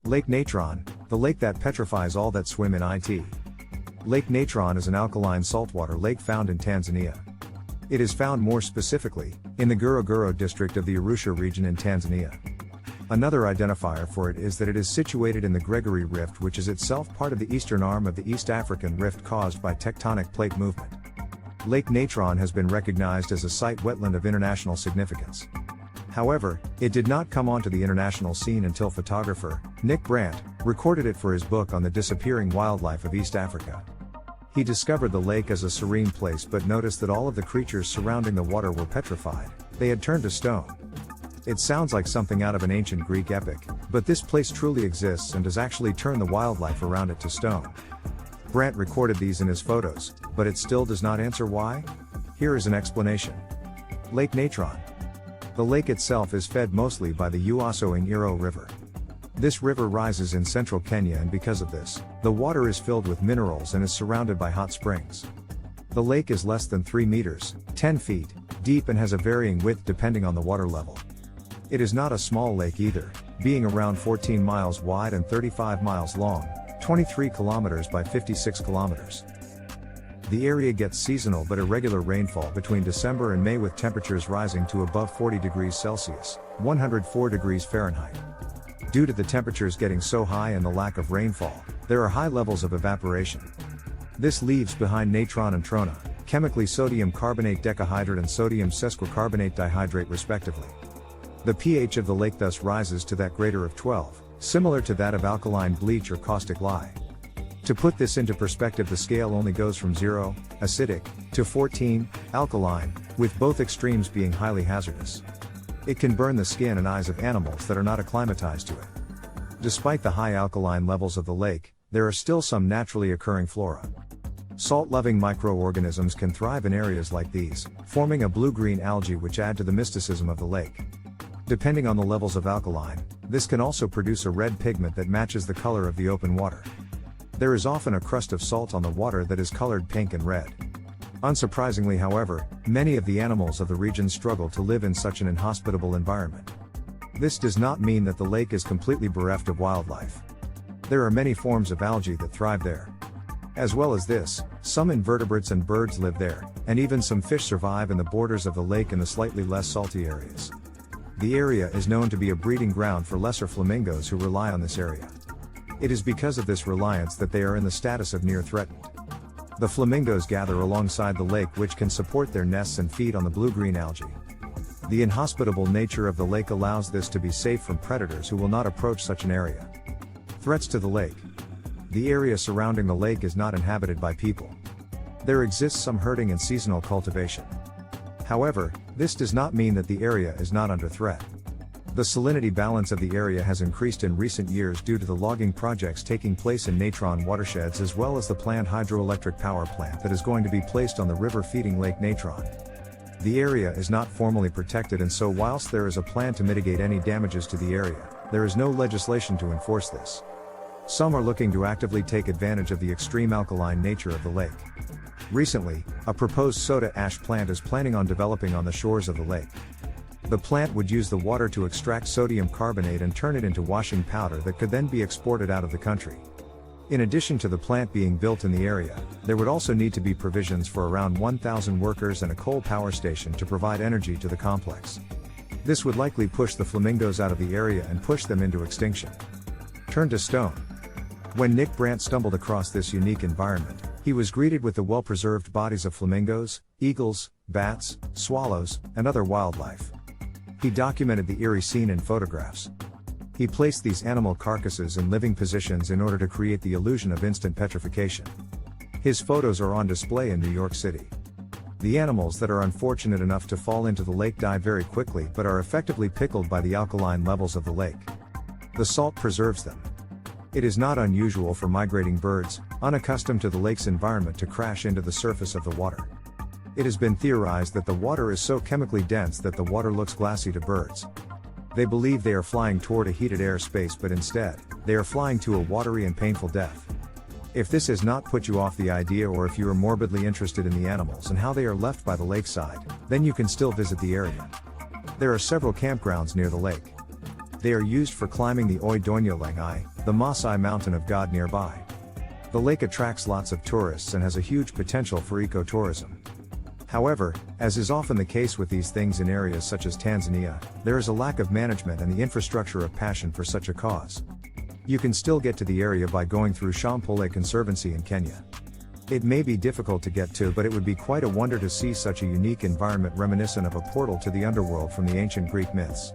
Lake Natron, the lake that petrifies all that swim in it. Lake Natron is an alkaline saltwater lake found in Tanzania. It is found more specifically, in the Ngorongoro district of the Arusha region in Tanzania. Another identifier for it is that it is situated in the Gregory Rift, which is itself part of the eastern arm of the East African Rift caused by tectonic plate movement. Lake Natron has been recognized as a site wetland of international significance. However, it did not come onto the international scene until photographer Nick Brandt recorded it for his book on the disappearing wildlife of East Africa. He discovered the lake as a serene place but noticed that all of the creatures surrounding the water were petrified. They had turned to stone. It sounds like something out of an ancient Greek epic, but this place truly exists and does actually turn the wildlife around it to stone. Brandt recorded these in his photos, but it still does not answer why? Here is an explanation. Lake Natron. The lake itself is fed mostly by the Uaso-Ngiro River. This river rises in central Kenya, and because of this, the water is filled with minerals and is surrounded by hot springs. The lake is less than 3 meters, 10 feet, deep and has a varying width depending on the water level. It is not a small lake either, being around 14 miles wide and 35 miles long, 23 kilometers by 56 kilometers. The area gets seasonal but irregular rainfall between December and May, with temperatures rising to above 40 degrees Celsius, 104 degrees Fahrenheit. Due to the temperatures getting so high and the lack of rainfall, there are high levels of evaporation. This leaves behind natron and trona, chemically sodium carbonate decahydrate and sodium sesquicarbonate dihydrate respectively. The pH of the lake thus rises to that greater of 12, similar to that of alkaline bleach or caustic lye. To put this into perspective, the scale only goes from 0, acidic, to 14, alkaline, with both extremes being highly hazardous. It can burn the skin and eyes of animals that are not acclimatized to it. Despite the high alkaline levels of the lake, there are still some naturally occurring flora. Salt-loving microorganisms can thrive in areas like these, forming a blue-green algae which add to the mysticism of the lake. Depending on the levels of alkaline, this can also produce a red pigment that matches the color of the open water. There is often a crust of salt on the water that is colored pink and red. Unsurprisingly, however, many of the animals of the region struggle to live in such an inhospitable environment. This does not mean that the lake is completely bereft of wildlife. There are many forms of algae that thrive there. As well as this, some invertebrates and birds live there, and even some fish survive in the borders of the lake in the slightly less salty areas. The area is known to be a breeding ground for lesser flamingos who rely on this area. It is because of this reliance that they are in the status of near threatened. The flamingos gather alongside the lake, which can support their nests and feed on the blue-green algae. The inhospitable nature of the lake allows this to be safe from predators who will not approach such an area. Threats to the lake. The area surrounding the lake is not inhabited by people. There exists some herding and seasonal cultivation. However, this does not mean that the area is not under threat. The salinity balance of the area has increased in recent years due to the logging projects taking place in Natron watersheds, as well as the planned hydroelectric power plant that is going to be placed on the river feeding Lake Natron. The area is not formally protected, and so whilst there is a plan to mitigate any damages to the area, there is no legislation to enforce this. Some are looking to actively take advantage of the extreme alkaline nature of the lake. Recently, a proposed soda ash plant is planning on developing on the shores of the lake. The plant would use the water to extract sodium carbonate and turn it into washing powder that could then be exported out of the country. In addition to the plant being built in the area, there would also need to be provisions for around 1,000 workers and a coal power station to provide energy to the complex. This would likely push the flamingos out of the area and push them into extinction. Turn to stone. When Nick Brandt stumbled across this unique environment, he was greeted with the well-preserved bodies of flamingos, eagles, bats, swallows, and other wildlife. He documented the eerie scene in photographs. He placed these animal carcasses in living positions in order to create the illusion of instant petrification. His photos are on display in New York City. The animals that are unfortunate enough to fall into the lake die very quickly but are effectively pickled by the alkaline levels of the lake. The salt preserves them. It is not unusual for migrating birds, unaccustomed to the lake's environment, to crash into the surface of the water. It has been theorized that the water is so chemically dense that the water looks glassy to birds. They believe they are flying toward a heated air space, but instead, they are flying to a watery and painful death. If this has not put you off the idea, or if you are morbidly interested in the animals and how they are left by the lakeside, then you can still visit the area. There are several campgrounds near the lake. They are used for climbing the Oidonya Lengai, the Maasai mountain of God nearby. The lake attracts lots of tourists and has a huge potential for ecotourism. However, as is often the case with these things in areas such as Tanzania, there is a lack of management and the infrastructure of passion for such a cause. You can still get to the area by going through Shampole Conservancy in Kenya. It may be difficult to get to, but it would be quite a wonder to see such a unique environment reminiscent of a portal to the underworld from the ancient Greek myths.